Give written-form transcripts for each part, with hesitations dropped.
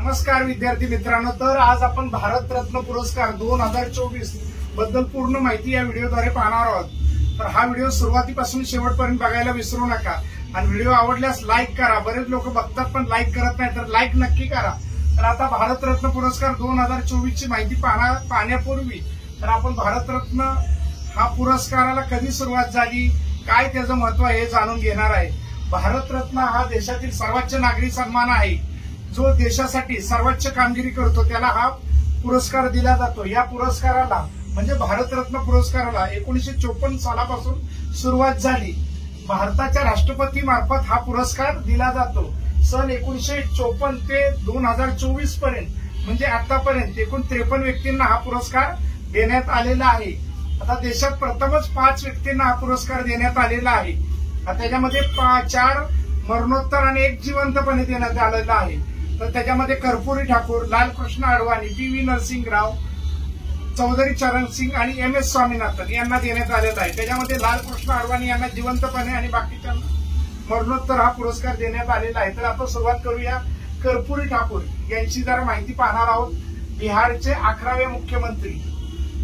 नमस्कार विद्यार्थी मित्रांनो, तर आज आपण भारतरत्न पुरस्कार 2024 बद्दल पूर्ण माहिती या व्हिडिओद्वारे पाहणार आहोत। तर हा व्हिडिओ सुरुवातीपासून शेवटपर्यंत बघायला विसरू नका आणि व्हिडिओ आवडल्यास लाईक करा। बरेच लोक बघतात पण लाईक करत नाही, तर लाईक नक्की करा। तर आता भारतरत्न पुरस्कार 2024 ची माहिती पाहण्यापूर्वी तर आपण भारतरत्न हा पुरस्काराला कधी सुरुवात झाली, काय त्याचं महत्व हे जाणून घेणार आहे। भारतरत्न हा देशातील सर्वोच्च नागरी सन्मान आहे। जो देशासाठी सर्वोच्च कामगिरी करतो त्याला हा पुरस्कार दिला जातो। या पुरस्काराला म्हणजे भारतरत्न पुरस्काराला 1954 सालापासून सुरुवात झाली। भारताच्या राष्ट्रपती मार्फत हा पुरस्कार दिला जातो। सन 1954 ते 2024 पर्यंत म्हणजे आतापर्यंत एकूण 53 व्यक्तींना हा पुरस्कार देण्यात आलेला आहे। आता देशात प्रथमच 5 व्यक्तींना हा पुरस्कार देण्यात आलेला आहे। त्याच्यामध्ये 4 मरणोत्तर आणि 1 जिवंतपणे देण्यात आलेला आहे। तर त्याच्यामध्ये कर्पूरी ठाकूर, लालकृष्ण अडवाणी, पी.व्ही. नरसिंह राव, चौधरी चरण सिंग आणि एम.एस. स्वामीनाथन यांना देण्यात आलेला आहे। त्याच्यामध्ये लालकृष्ण अडवाणी यांना जिवंतपणे आणि बाकीच्यांना मरणोत्तर हा पुरस्कार देण्यात आलेला आहे। तर आपण सुरुवात करूया कर्पूरी ठाकूर यांची जरा माहिती पाहणार आहोत। बिहारचे 11वे मुख्यमंत्री,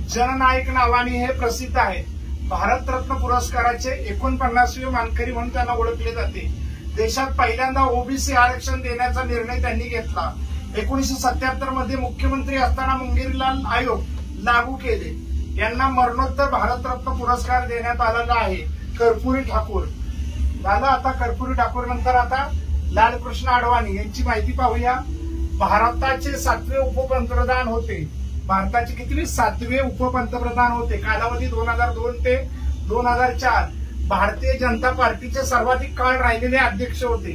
जननायक नावाने हे प्रसिद्ध आहे। भारतरत्न पुरस्काराचे 49वे मानकरी म्हणून त्यांना ओळखले जाते। देशात पहिल्यांदा ओबीसी आरक्षण देण्याचा निर्णय त्यांनी घेतला। 1977 मध्ये मुख्यमंत्री असताना मुंगेरीलाल आयोग लागू केले। यांना मरणोत्तर भारतरत्न पुरस्कार देण्यात आलेला आहे। कर्पूरी ठाकूर झालं। आता कर्पूरी ठाकूर नंतर आता लालकृष्ण अडवाणी यांची माहिती पाहूया। भारताचे 7वे उपपंतप्रधान होते। भारताचे कितवे 7वे उपपंतप्रधान होते। कालावधी 2002 ते 2004। भारतीय जनता पार्टीचे सर्वाधिक काळ राहिलेले अध्यक्ष होते।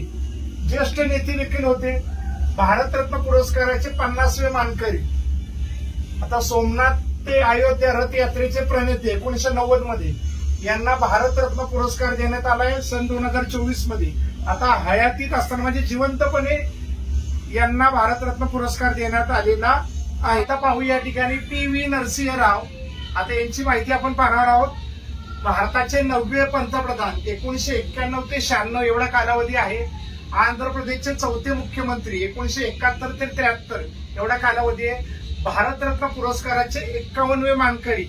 ज्येष्ठ नेते देखील होते। भारतरत्न पुरस्काराचे 50वे मानकरी। आता सोमनाथ ते अयोध्या रथ यात्रेचे प्रणेते 1990 मध्ये यांना भारतरत्न पुरस्कार देण्यात आलाय सन 2024 मध्ये। आता हयातीत असताना म्हणजे जिवंतपणे यांना भारतरत्न पुरस्कार देण्यात आलेला आहे। आता पाहूया या ठिकाणी पी.व्ही. नरसिंह राव। आता यांची माहिती आपण पाहणार आहोत। भारताचे 9वे पंतप्रधान 1991 ते 96 एवढा कालावधी आहे। आंध्र प्रदेशचे 4थे मुख्यमंत्री 1971 ते 73 एवढा कालावधी आहे। भारतरत्न पुरस्काराचे 51वे मानकरी।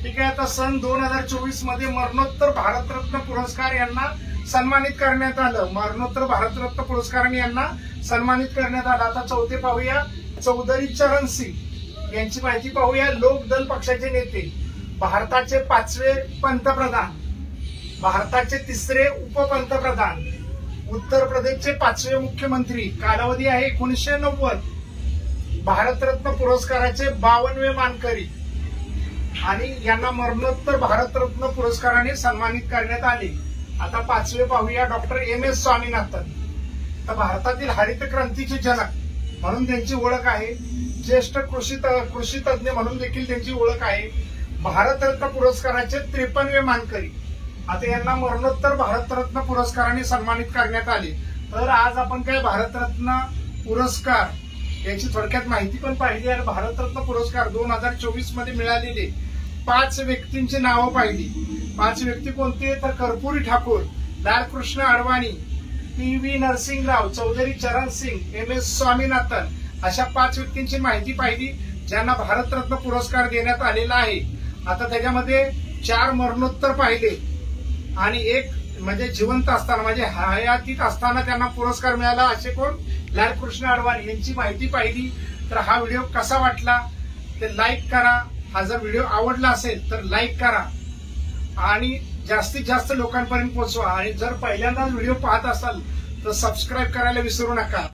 ठीक आहे। आता सन 2024 मध्ये मरणोत्तर भारतरत्न पुरस्कार यांना सन्मानित करण्यात आलं। मरणोत्तर भारतरत्न पुरस्काराने यांना सन्मानित करण्यात आलं। आता चौथे पाहूया चौधरी चरण सिंग यांची माहिती पाहूया। लोकदल पक्षाचे नेते, भारताचे 5वे पंतप्रधान, भारताचे 3रे उपपंतप्रधान, उत्तर प्रदेशचे 5वे मुख्यमंत्री। कालावधी आहे 1990। भारतरत्न पुरस्काराचे 52वे मानकरी आणि यांना मरणोत्तर भारतरत्न पुरस्काराने सन्मानित करण्यात आले। आता 5वे पाहूया डॉक्टर एम.एस. स्वामीनाथन। तर भारतातील हरित क्रांतीचे जनक म्हणून त्यांची ओळख आहे। ज्येष्ठ कृषी तज्ञ म्हणून देखील त्यांची ओळख आहे। भारतरत्न पुरस्काराचे 53वे मानकरी। आता यांना मरणोत्तर भारतरत्न पुरस्काराने सन्मानित करण्यात आले। तर आज आपण काय भारतरत्न पुरस्कार याची थोडक्यात माहिती पण पाहिली आणि भारतरत्न पुरस्कार 2024 मध्ये मिळालेले 5 व्यक्तींची नावं पाहिली। 5 व्यक्ती कोणते, तर कर्पूरी ठाकूर, लालकृष्ण अडवाणी, पी.व्ही. नरसिंह राव, चौधरी चरण सिंग, एम.एस. स्वामीनाथन अशा 5 व्यक्तींची माहिती पाहिली ज्यांना भारतरत्न पुरस्कार देण्यात आलेला आहे। आता त्याच्यामध्ये 4 मरणोत्तर पाहिले आणि 1 म्हणजे जिवंत असताना म्हणजे हयातीत असताना त्यांना पुरस्कार मिळाला असे कोण, लालकृष्ण अडवाणी यांची माहिती पाहिली। तर हा व्हिडिओ कसा वाटला ते लाईक करा। हा जर व्हिडिओ आवडला असेल तर लाईक करा आणि जास्तीत जास्त लोकांपर्यंत पोहोचवा। आणि जर पहिल्यांदाच व्हिडिओ पाहत असाल तर सबस्क्राईब करायला विसरू नका।